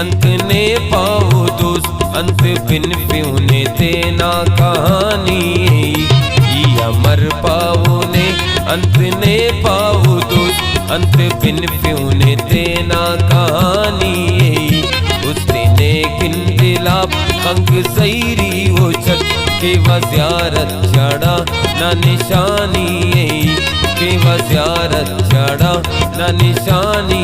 अंत ने पाओ दोस्त अंत बिन प्यूने तेना कहानी ई अमर पाओ ने अंत ने पाओ दोस्त अंत बिन प्यूने तेना कहानी उसने किंदिलाप अंक सैरी वो छत के वज़ियारत चढ़ा ना निशानी के वज़ियारत चढ़ा ना निशानी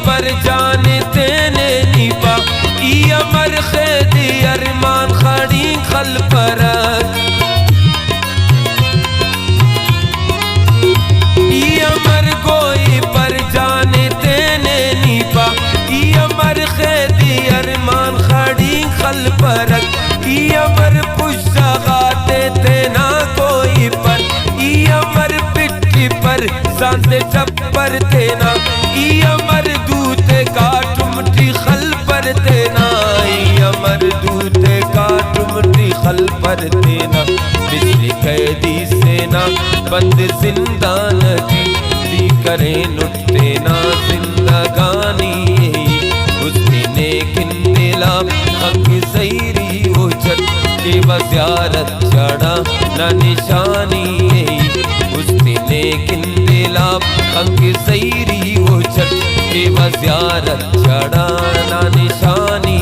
पर जानते ने निपा ई अमर खेद अरमान खड़ी खल पर ई अमर कोई पर जानते ने निपा ई अमर खेद अरमान खड़ी खल पर ई अमर पुष्टा गाते थे ना कोई पर ई अमर पिट्ठी पर सांते छप्पर थे ना ई अमर दूते काटुमटी खल पर देना ई अमर दूते काटुमटी खल पर देना बिजली कैदी सेना बंद जिंदान की करे नुटते ना जिंदगानी उसने किंदिला अंक सैरी वो छत के वज़ियारत चढ़ा ना निशानी उसने किंदिला अंक सैरी वो छत के वज़ियारत चढ़ा ना निशानी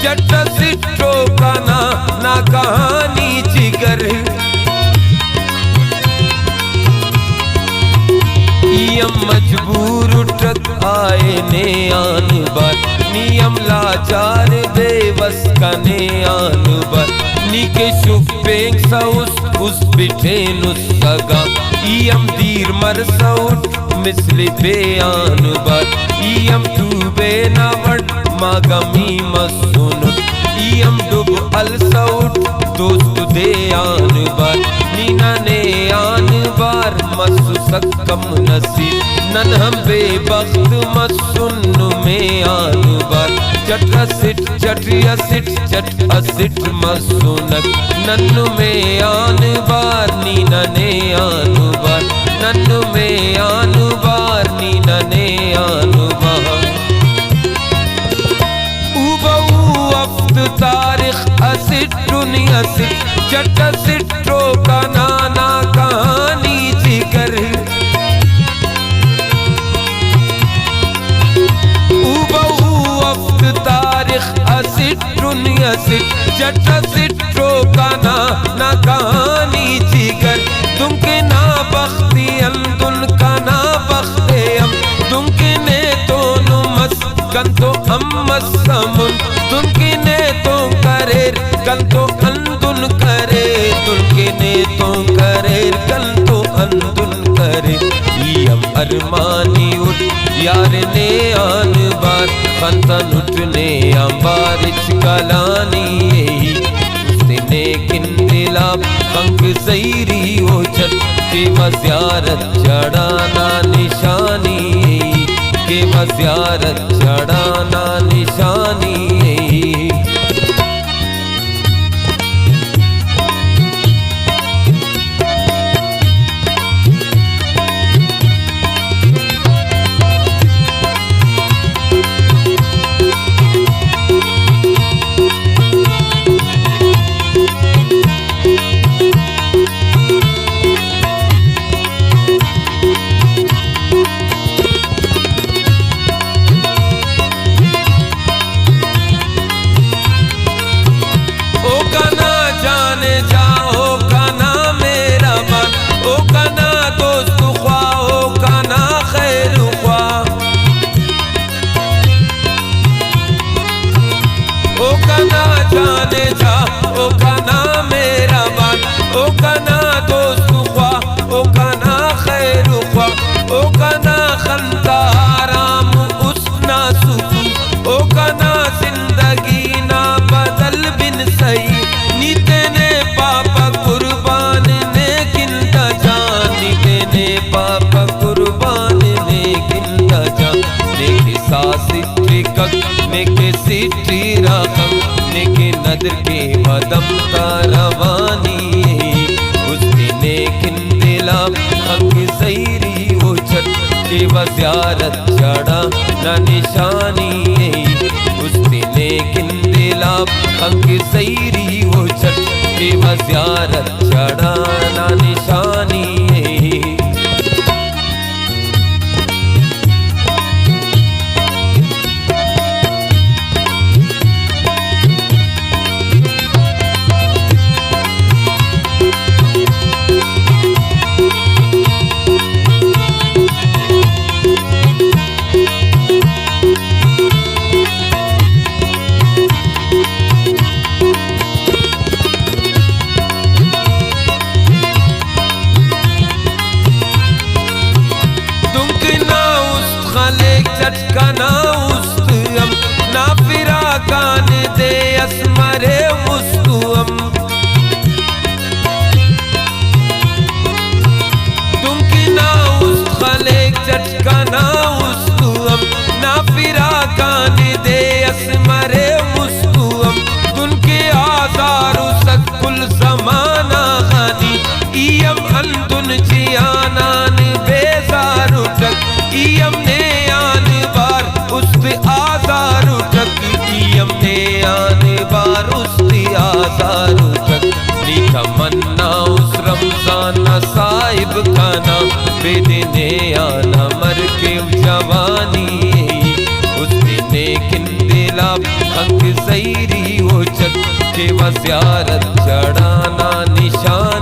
जट्टा सिट्टो का ना कहानी जिगर नियम मजबूर उठक आए ने आन बार नियम लाचार बेबस का ने आन बार नीके शुपेंग साउस उस बिठे नुस सगा इयम दीर मर साउट मिसली बेआन बार इयम डूबे नावट मागमी मसुनुट इयम डुब अल साउट दोस्त दे आन बार नीना ने आन बार मसु सक्कम नसीब नन हम बेबख्त मसुन में आन बार चट असिट चट असिट चट असिट मसुनक नन्नु में आन बार नीना ने आन बार नन्नु में आन बार नीना ने आन बार उबऊ अफ्त तारिख असिट दुनिया से चट असिट्रो का नाना कहानी जिगर उबऊ अफ्त तारिख असिट दुनिया से चट असिट्रो का नाना कहानी जिगर तुमके ना बख्ती अंदुन का ना बख्ते हम तुमके ने तो नुमस कंतो हम मसमुन तुमके ने तो करेर कंतो अंदुन करे तुमके ने तो करेर कंतो अंदुन करे यम अरमानी उठ यार ने आन बार खंतन उठने बारिश कलानी उसने किंदिला पंख सैरी हो छत के वज़ियारत चढ़ाना निशानी के वज़ियारत चढ़ाना निशानी सिटी राखम नेके नदर के वदम का रवानी उस दिने किंदिला हक सैरी वो छट के वज़ियारत चढ़ा ना निशानी उस दिने किंदिला हक सैरी वो छट के वज़ियारत चढ़ा ना निशानी चटकाना उस्तम ना फिरा कान दे असमरे मुस्तुम तुम की ना उस्त खले चटकाना उस्तुम ना फिरा कान दे असमरे मुस्तुम तुनके आजारू सकुल जमाना खानी इयम अंदुन जियानान बेजारू तक इयम ने आजारू तक इयम ने आने बार उसकी आजारू तक लिखा मन्ना उस रमजान साहिब खाना बेदने आना मर के जवानी उस दिने किंदिला हक सैरी वो छत के वज़ियारत चढ़ाना निशान